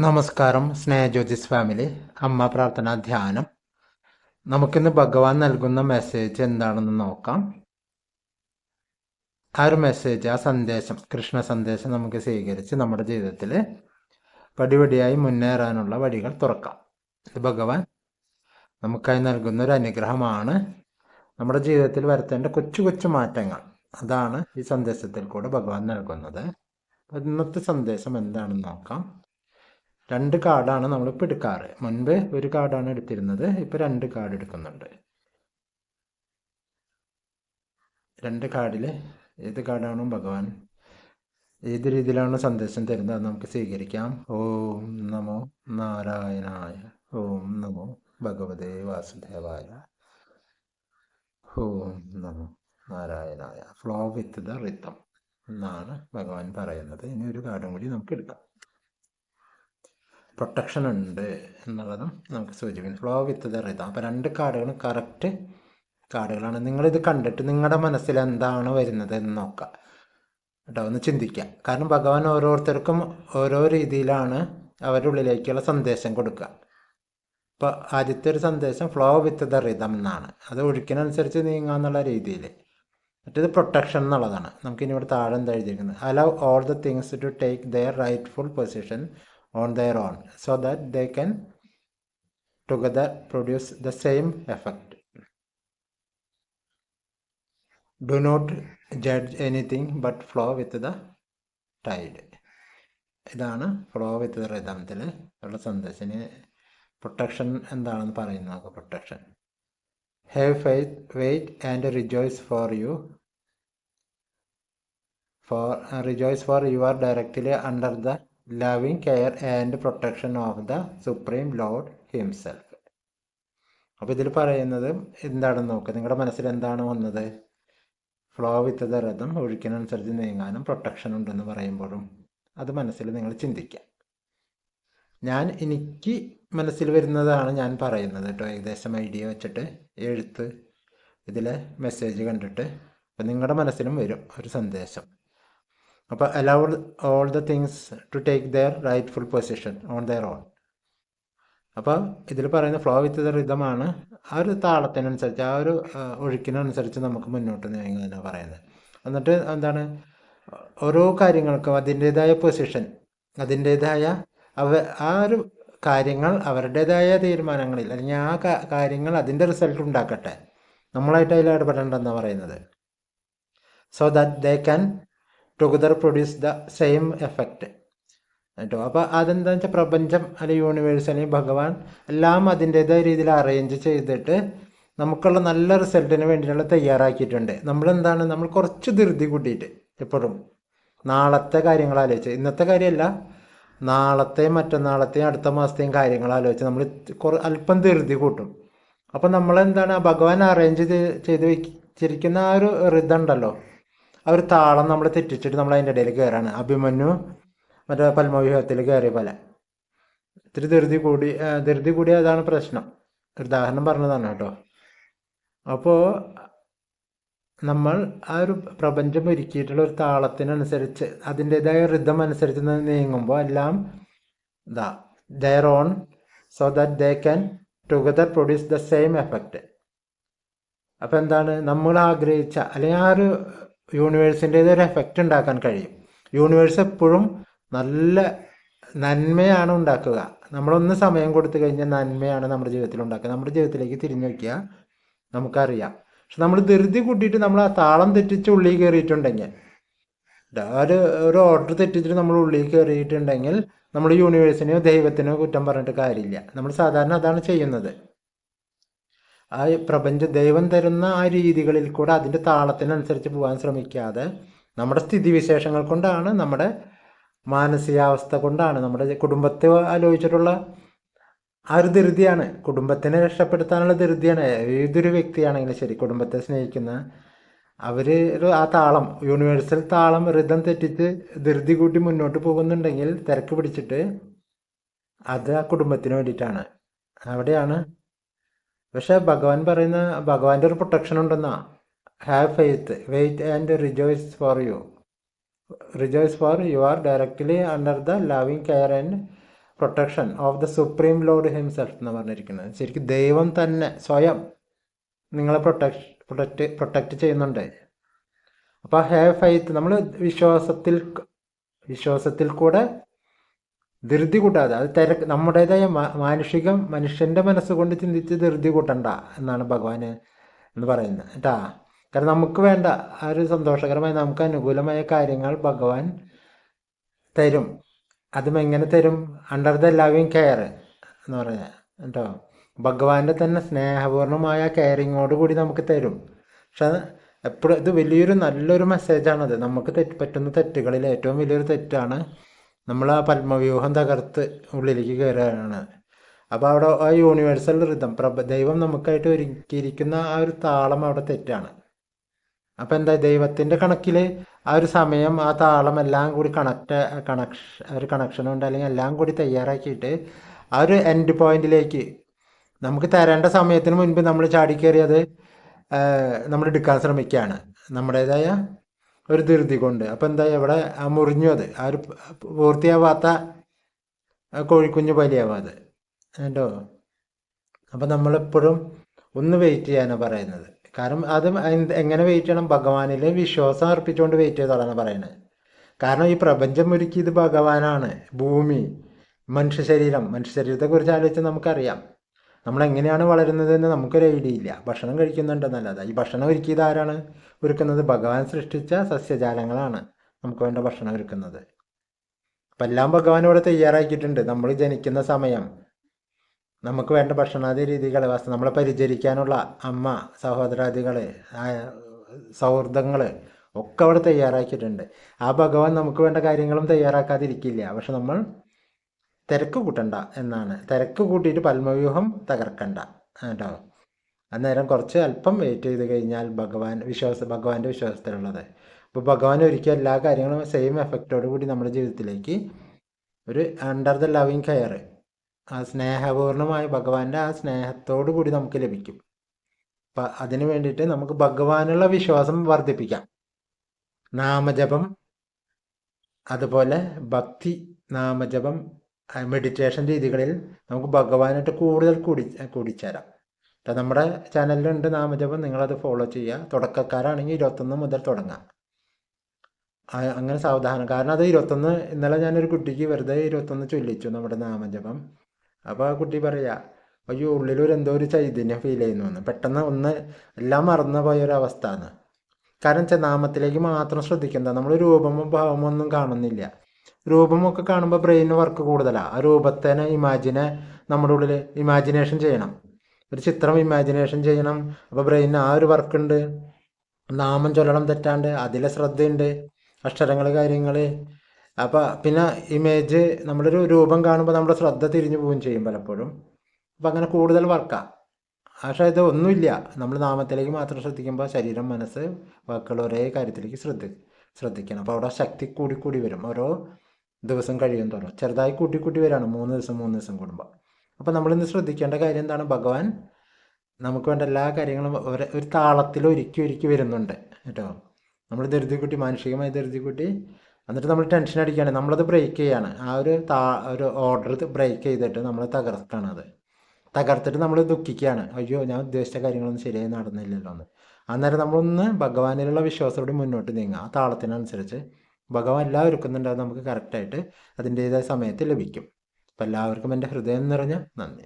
നമസ്കാരം സ്നേഹജ്യോതിസ് ഫാമിലി അമ്മ പ്രാർത്ഥനാ ധ്യാനം. നമുക്കിന്ന് ഭഗവാൻ നൽകുന്ന മെസ്സേജ് എന്താണെന്ന് നോക്കാം. ആ ഒരു മെസ്സേജ്, ആ സന്ദേശം, കൃഷ്ണ സന്ദേശം നമുക്ക് സ്വീകരിച്ച് നമ്മുടെ ജീവിതത്തിൽ പടിപടിയായി മുന്നേറാനുള്ള വഴികൾ തുറക്കാം. ഇത് ഭഗവാൻ നമുക്കായി നൽകുന്ന ഒരു അനുഗ്രഹമാണ്. നമ്മുടെ ജീവിതത്തിൽ വരുത്തേണ്ട കൊച്ചു കൊച്ചു മാറ്റങ്ങൾ, അതാണ് ഈ സന്ദേശത്തിൽ കൂടെ ഭഗവാൻ നൽകുന്നത്. ഇന്നത്തെ സന്ദേശം എന്താണെന്ന് നോക്കാം. 2 കാർഡാണ് നമ്മളിപ്പോൾ എടുക്കാറ്. മുൻപ് ഒരു കാർഡാണ് എടുത്തിരുന്നത്, ഇപ്പോൾ 2 കാർഡ് എടുക്കുന്നുണ്ട്. 2 കാർഡിൽ ഏത് കാർഡാണോ ഭഗവാൻ ഏത് രീതിയിലാണ് സന്ദേശം തരുന്നത് അത് നമുക്ക് സ്വീകരിക്കാം. ഓം നമോ നാരായണായ. ഓം നമോ ഭഗവതേ വാസുദേവായ. ഓം നമോ നാരായണായ. ഫ്ലോ വിത്ത് ദ റിതം എന്നാണ് ഭഗവാൻ പറയുന്നത്. ഇനി ഒരു കാർഡും കൂടി നമുക്ക് എടുക്കാം. പ്രൊട്ടക്ഷൻ ഉണ്ട് എന്നുള്ളതും നമുക്ക് സൂചിപ്പിക്കും. Flow with the rhythm. അപ്പോൾ 2 കാർഡുകളും കറക്റ്റ് കാർഡുകളാണ്. നിങ്ങളിത് കണ്ടിട്ട് നിങ്ങളുടെ മനസ്സിൽ എന്താണ് വരുന്നത് എന്ന് നോക്കുക കേട്ടോ, ഒന്ന് ചിന്തിക്കുക. കാരണം ഭഗവാൻ ഓരോരുത്തർക്കും ഓരോ രീതിയിലാണ് അവരുടെ ഉള്ളിലേക്കുള്ള സന്ദേശം കൊടുക്കുക. ഇപ്പോൾ ആദ്യത്തെ ഒരു സന്ദേശം ഫ്ലോ വിത്ത് ദ റിതം എന്നാണ്. അത് ഒഴുക്കിനനുസരിച്ച് നീങ്ങാന്നുള്ള രീതിയിൽ. മറ്റേത് പ്രൊട്ടക്ഷൻ എന്നുള്ളതാണ്. നമുക്കിനി ഇവിടെ താഴെ എന്താ എഴുതിയിരിക്കുന്നത്? Allow all the things to take their rightful position on their own so that they can together produce the same effect. Do not judge anything but flow with the tide. ഇതാണ് flow with the റിതംത്തിൽ ഉള്ള സന്ദേശത്തിന്. Protection എന്താണെന്ന് പറയുന്നത്. Protection. Have faith, wait and rejoice for you are directly under the loving care and protection of the Supreme Lord himself. അപ്പോൾ ഇതിൽ പറയുന്നത് എന്താണെന്ന് നോക്കുക. നിങ്ങളുടെ മനസ്സിൽ എന്താണ് വന്നത്? ഫ്ലോ വിത്ത് ദ റിതം, ഒഴുക്കിനനുസരിച്ച് നീങ്ങാനും പ്രൊട്ടക്ഷൻ ഉണ്ടെന്ന് പറയുമ്പോഴും അത് മനസ്സിൽ നിങ്ങൾ ചിന്തിക്കുക. എനിക്ക് മനസ്സിൽ വരുന്നതാണ് ഞാൻ പറയുന്നത് കേട്ടോ. ഏകദേശം ഐഡിയ വെച്ചിട്ട് എഴുത്ത് ഇതിലെ മെസ്സേജ് കണ്ടിട്ട് അപ്പം നിങ്ങളുടെ മനസ്സിലും വരും ഒരു സന്ദേശം. അപ്പോൾ allow all the things to take their rightful position on their own. അപ്പോൾ ഇതിൽ പറയുന്ന ഫ്ലോ വിത്ത് ദ റിതമാണ്. ആ ഒരു താളത്തിനനുസരിച്ച്, ആ ഒരു ഒഴുക്കിനനുസരിച്ച് നമുക്ക് മുന്നോട്ട് നീങ്ങാനാണ് പറയുന്നത്. എന്നിട്ട് എന്താണ്, ഓരോ കാര്യങ്ങൾക്കും അതിൻ്റേതായ പൊസിഷൻ, അതിൻ്റേതായ ആ ഒരു കാര്യങ്ങൾ അവരുടേതായ തീരുമാനങ്ങളിൽ, അല്ലെങ്കിൽ ആ കാര്യങ്ങൾ അതിൻ്റെ റിസൾട്ട് ഉണ്ടാക്കട്ടെ, നമ്മളായിട്ട് അതിൽ ഇടപെടേണ്ടെന്നാണ് പറയുന്നത്. So that they can together produce the same effect കേട്ടോ. അപ്പോൾ അതെന്താ വെച്ചാൽ പ്രപഞ്ചം അല്ലെങ്കിൽ യൂണിവേഴ്സ് അല്ലെങ്കിൽ ഭഗവാൻ എല്ലാം അതിൻ്റേതായ രീതിയിൽ അറേഞ്ച് ചെയ്തിട്ട് നമുക്കുള്ള നല്ല റിസൾട്ടിന് വേണ്ടിയിട്ടുള്ള തയ്യാറാക്കിയിട്ടുണ്ട്. നമ്മൾ കുറച്ച് ധൃതി കൂട്ടിയിട്ട് എപ്പോഴും നാളത്തെ കാര്യങ്ങൾ ആലോചിച്ച്, ഇന്നത്തെ കാര്യമല്ല, നാളത്തെയും മറ്റന്നാളത്തെയും അടുത്ത മാസത്തെയും കാര്യങ്ങൾ ആലോചിച്ച് നമ്മൾ അല്പം ധൃതി കൂട്ടും. അപ്പം നമ്മളെന്താണ്, ഭഗവാൻ അറേഞ്ച് ചെയ്ത് വെച്ചിരിക്കുന്ന ആ ഒരു റിതം ആ ഒരു താളം നമ്മൾ തെറ്റിച്ചിട്ട് നമ്മൾ അതിൻ്റെ ഇടയിൽ കയറാണ്. അഭിമന്യു മറ്റേ പത്മവ്യൂഹത്തിൽ കയറിയ പോലെ ഇത്തിരി ധൃതി കൂടി അതാണ് പ്രശ്നം. ഒരു ഉദാഹരണം പറഞ്ഞതാണ് കേട്ടോ. അപ്പോൾ നമ്മൾ ആ ഒരു പ്രപഞ്ചം ഒരുക്കിയിട്ടുള്ള ഒരു താളത്തിനനുസരിച്ച്, അതിൻ്റേതായ റിതം അനുസരിച്ച് നീങ്ങുമ്പോൾ എല്ലാം their own so that they can together produce the same effect. അപ്പോൾ എന്താണ്, നമ്മൾ ആഗ്രഹിച്ച അല്ലെങ്കിൽ ആ ഒരു യൂണിവേഴ്സിൻ്റേതൊരു എഫക്റ്റ് ഉണ്ടാക്കാൻ കഴിയും. യൂണിവേഴ്സ് എപ്പോഴും നല്ല നന്മയാണ് ഉണ്ടാക്കുക. നമ്മളൊന്ന് സമയം കൊടുത്തു കഴിഞ്ഞാൽ നന്മയാണ് നമ്മുടെ ജീവിതത്തിൽ ഉണ്ടാക്കുക. നമ്മുടെ ജീവിതത്തിലേക്ക് തിരിഞ്ഞു നോക്കിയാൽ നമുക്കറിയാം. പക്ഷെ നമ്മൾ ധൃതി കൂട്ടിയിട്ട് നമ്മൾ ആ താളം തെറ്റിച്ച് ഉള്ളിൽ കയറിയിട്ടുണ്ടെങ്കിൽ, ഒരു ഓർഡർ തെറ്റിച്ചിട്ട് നമ്മൾ ഉള്ളിൽ കയറിയിട്ടുണ്ടെങ്കിൽ നമ്മൾ യൂണിവേഴ്സിനെയോ ദൈവത്തിനോ കുറ്റം പറഞ്ഞിട്ട് കാര്യമില്ല. നമ്മൾ സാധാരണ അതാണ് ചെയ്യുന്നത്. ആ ദൈവം തരുന്ന ആ രീതികളിൽ കൂടെ അതിൻ്റെ താളത്തിനനുസരിച്ച് പോകാൻ ശ്രമിക്കാതെ, നമ്മുടെ സ്ഥിതിവിശേഷങ്ങൾ കൊണ്ടാണ്, നമ്മുടെ മാനസികാവസ്ഥ കൊണ്ടാണ്, നമ്മുടെ കുടുംബത്തെ ആലോചിച്ചിട്ടുള്ള ആ ഒരു ധൃതിയാണ്, കുടുംബത്തിനെ രക്ഷപ്പെടുത്താനുള്ള ധൃതിയാണ്. ഏതൊരു വ്യക്തിയാണെങ്കിലും ശരി, കുടുംബത്തെ സ്നേഹിക്കുന്ന അവർ ആ താളം, യൂണിവേഴ്സൽ താളം, റിതം തെറ്റിച്ച് ധൃതി കൂട്ടി മുന്നോട്ട് പോകുന്നുണ്ടെങ്കിൽ, തിരക്ക് പിടിച്ചിട്ട്, അത് ആ കുടുംബത്തിന് വേണ്ടിയിട്ടാണ്. അവിടെയാണ്. പക്ഷെ ഭഗവാൻ പറയുന്ന, ഭഗവാന്റെ ഒരു പ്രൊട്ടക്ഷൻ ഉണ്ടെന്നാ. Have faith, wait and rejoice for you are directly under the loving care and protection of the supreme lord himself എന്ന് പറഞ്ഞിരിക്കുന്നത്. ശരിക്കും ദൈവം തന്നെ സ്വയം നിങ്ങളെ പ്രൊട്ടക്റ്റ് ചെയ്യുന്നുണ്ട്. അപ്പോൾ ഹാവ് ഫെയ്ത്ത്, നമ്മൾ വിശ്വാസത്തിൽ കൂടെ ധൃതി കൂട്ടാതെ, അത് നമ്മുടേതായ മനുഷ്യൻ്റെ മനസ്സുകൊണ്ട് ചിന്തിച്ച് ധൃതി കൂട്ടണ്ട എന്നാണ് ഭഗവാൻ എന്ന് പറയുന്നത് കേട്ടാ. കാരണം നമുക്ക് വേണ്ട ആ ഒരു സന്തോഷകരമായ നമുക്ക് അനുകൂലമായ കാര്യങ്ങൾ ഭഗവാൻ തരും. അതും എങ്ങനെ തരും? അണ്ടർ ദ ലവിങ് കെയർ എന്ന് പറഞ്ഞാൽ കേട്ടോ. ഭഗവാന്റെ തന്നെ സ്നേഹപൂർണമായ കെയറിങ്ങോട് കൂടി നമുക്ക് തരും. പക്ഷെ എപ്പോഴും ഇത് നല്ലൊരു മെസ്സേജാണത്. നമുക്ക് പറ്റുന്ന തെറ്റുകളിൽ ഏറ്റവും വലിയൊരു തെറ്റാണ് നമ്മൾ ആ പത്മവ്യൂഹം തകർത്ത് ഉള്ളിലേക്ക് കയറുകയാണ്. അപ്പോൾ അവിടെ ആ യൂണിവേഴ്സൽ റിതം ദൈവം നമുക്കായിട്ട് ഒരുക്കിയിരിക്കുന്ന ആ ഒരു താളം അവിടെ തെറ്റാണ്. അപ്പം എന്താ, ദൈവത്തിൻ്റെ കണക്കിൽ ആ ഒരു സമയം ആ താളം എല്ലാം കൂടി ഒരു കണക്ഷൻ ഉണ്ട്, അല്ലെങ്കിൽ എല്ലാം കൂടി തയ്യാറാക്കിയിട്ട് ആ ഒരു എൻഡ് പോയിന്റിലേക്ക് നമുക്ക് തരേണ്ട സമയത്തിന് മുൻപ് നമ്മൾ ചാടിക്കയറിയത് നമ്മൾ എടുക്കാൻ ശ്രമിക്കുകയാണ് നമ്മുടേതായ ഒരു ധൃതി കൊണ്ട്. അപ്പം എന്താ, എവിടെ മുറിഞ്ഞു, അത് ആ ഒരു പൂർത്തിയാവാത്ത കോഴിക്കുഞ്ഞ് ബലിയാവാതെ കേട്ടോ. അപ്പം നമ്മളെപ്പോഴും ഒന്ന് വെയിറ്റ് ചെയ്യാനാണ് പറയുന്നത്. കാരണം അത് എങ്ങനെ വെയിറ്റ് ചെയ്യണം? ഭഗവാനിൽ വിശ്വാസം അർപ്പിച്ചുകൊണ്ട് വെയിറ്റ് ചെയ്തോളാണ് പറയുന്നത്. കാരണം ഈ പ്രപഞ്ചം ഒരുക്കിയത് ഭഗവാനാണ്. ഭൂമി, മനുഷ്യ ശരീരത്തെക്കുറിച്ച് ആലോചിച്ച് നമുക്കറിയാം നമ്മളെങ്ങനെയാണ് വളരുന്നതെന്ന് നമുക്കൊരു ഐഡിയ ഇല്ല. ഭക്ഷണം കഴിക്കുന്നുണ്ടെന്നല്ലാതെ. ഈ ഭക്ഷണം ഒരുക്കിയത് ആരാണ് ഒരുക്കുന്നത്? ഭഗവാൻ സൃഷ്ടിച്ച സസ്യജാലങ്ങളാണ് നമുക്ക് വേണ്ട ഭക്ഷണം ഒരുക്കുന്നത്. അപ്പം എല്ലാം ഭഗവാൻ ഇവിടെ തയ്യാറാക്കിയിട്ടുണ്ട്. നമ്മൾ ജനിക്കുന്ന സമയം, നമുക്ക് വേണ്ട ഭക്ഷണാദി രീതികൾ, നമ്മളെ പരിചരിക്കാനുള്ള അമ്മ, സഹോദരാദികൾ, സൗഹൃദങ്ങൾ ഒക്കെ അവിടെ തയ്യാറാക്കിയിട്ടുണ്ട്. ആ ഭഗവാൻ നമുക്ക് വേണ്ട കാര്യങ്ങളും തയ്യാറാക്കാതിരിക്കില്ല. പക്ഷെ നമ്മൾ തിരക്ക് കൂട്ടണ്ട എന്നാണ്. തിരക്ക് കൂട്ടിയിട്ട് പത്മവ്യൂഹം തകർക്കണ്ട കേട്ടോ. അന്നേരം കുറച്ച് അല്പം വെയിറ്റ് ചെയ്ത് കഴിഞ്ഞാൽ ഭഗവാന്റെ വിശ്വാസത്തിലുള്ളത്. അപ്പോൾ ഭഗവാൻ ഒരുക്കിയ എല്ലാ കാര്യങ്ങളും സെയിം എഫക്റ്റോട് കൂടി നമ്മുടെ ജീവിതത്തിലേക്ക് ഒരു അണ്ടർ ദ ലവിങ് കെയർ, ആ സ്നേഹപൂർണമായ ഭഗവാന്റെ ആ സ്നേഹത്തോടു കൂടി നമുക്ക് ലഭിക്കും. അപ്പം അതിന് വേണ്ടിയിട്ട് നമുക്ക് ഭഗവാനുള്ള വിശ്വാസം വർദ്ധിപ്പിക്കാം. നാമജപം, അതുപോലെ ഭക്തി, നാമജപം, മെഡിറ്റേഷൻ രീതികളിൽ നമുക്ക് ഭഗവാനായിട്ട് കൂടുതൽ കൂടിച്ചേരാം. അപ്പം നമ്മുടെ ചാനലിലുണ്ട് നാമജപം, നിങ്ങളത് ഫോളോ ചെയ്യുക. തുടക്കക്കാരാണെങ്കിൽ 21 മുതൽ തുടങ്ങാം. അങ്ങനെ സാവധാനം. കാരണം അത് 21, ഇന്നലെ ഞാനൊരു കുട്ടിക്ക് വെറുതെ 21 ചൊല്ലിച്ചു നമ്മുടെ നാമജപം. അപ്പോൾ ആ കുട്ടി പറയുക, അയ്യോ ഉള്ളിലൊരു എന്തോ ഒരു ചൈതന്യം ഫീൽ ചെയ്യുന്നു എന്ന്. പെട്ടെന്ന് എല്ലാം മറന്നു പോയൊരവസ്ഥ ആണ്. കാരണം നാമത്തിലേക്ക് മാത്രം ശ്രദ്ധിക്കുന്നത്, നമ്മൾ രൂപമോ ഭാവമോ ഒന്നും കാണുന്നില്ല. രൂപമൊക്കെ കാണുമ്പോൾ ബ്രെയിന് വർക്ക് കൂടുതലാണ്. ആ രൂപത്തിനെ നമ്മുടെ ഉള്ളിൽ ഇമാജിനേഷൻ ചെയ്യണം. ഒരു ചിത്രം ഇമാജിനേഷൻ ചെയ്യണം. അപ്പോൾ ബ്രെയിനിന് ആ ഒരു വർക്കുണ്ട്. നാമം ചൊല്ലണം തെറ്റാണ്ട്, അതിലെ ശ്രദ്ധയുണ്ട്, അക്ഷരങ്ങൾ, കാര്യങ്ങൾ. അപ്പോൾ പിന്നെ ഇമേജ്, നമ്മളൊരു രൂപം കാണുമ്പോൾ നമ്മുടെ ശ്രദ്ധ തിരിഞ്ഞു പോവുകയും ചെയ്യും പലപ്പോഴും. അപ്പം അങ്ങനെ കൂടുതൽ വർക്കാണ്. പക്ഷേ ഇത് ഒന്നുമില്ല. നമ്മൾ നാമത്തിലേക്ക് മാത്രം ശ്രദ്ധിക്കുമ്പോൾ ശരീരം, മനസ്സ്, വാക്കുകൾ ഒരേ കാര്യത്തിലേക്ക് ശ്രദ്ധിക്കണം. അപ്പോൾ അവിടെ ശക്തി കൂടി വരും. ഓരോ ദിവസം കഴിയും തോറും ചെറുതായി കൂട്ടി വരികയാണ് 3 ദിവസം കൂടുമ്പോൾ. അപ്പോൾ നമ്മളിന്ന് ശ്രദ്ധിക്കേണ്ട കാര്യം എന്താണ്? ഭഗവാൻ നമുക്ക് വേണ്ട എല്ലാ കാര്യങ്ങളും ഒരു താളത്തിൽ ഒരുക്കി വരുന്നുണ്ട് കേട്ടോ. നമ്മൾ ധൃതിക്കുട്ടി, മാനുഷികമായി ധൃതിക്കുട്ടി, എന്നിട്ട് നമ്മൾ ടെൻഷൻ അടിക്കുകയാണ്. നമ്മളത് ബ്രേക്ക് ചെയ്യാണ്. ആ ഒരു ഓർഡർ ബ്രേക്ക് ചെയ്തിട്ട് നമ്മൾ തകർത്തിട്ട് നമ്മൾ ദുഃഖിക്കുകയാണ്. അയ്യോ, ഞാൻ ഉദ്ദേശിച്ച കാര്യങ്ങളൊന്നും ശരിയായി നടന്നില്ലല്ലോ എന്ന്. അന്നേരം നമ്മളൊന്ന് ഭഗവാനിലുള്ള വിശ്വാസത്തോടെ മുന്നോട്ട് നീങ്ങുക. ആ താളത്തിനനുസരിച്ച് ഭഗവാൻ എല്ലാം ഒരുക്കുന്നുണ്ട്. അത് നമുക്ക് കറക്റ്റായിട്ട് അതിൻ്റേതായ സമയത്ത് ലഭിക്കും. അപ്പം എല്ലാവർക്കും എൻ്റെ ഹൃദയം നിറഞ്ഞ നന്ദി.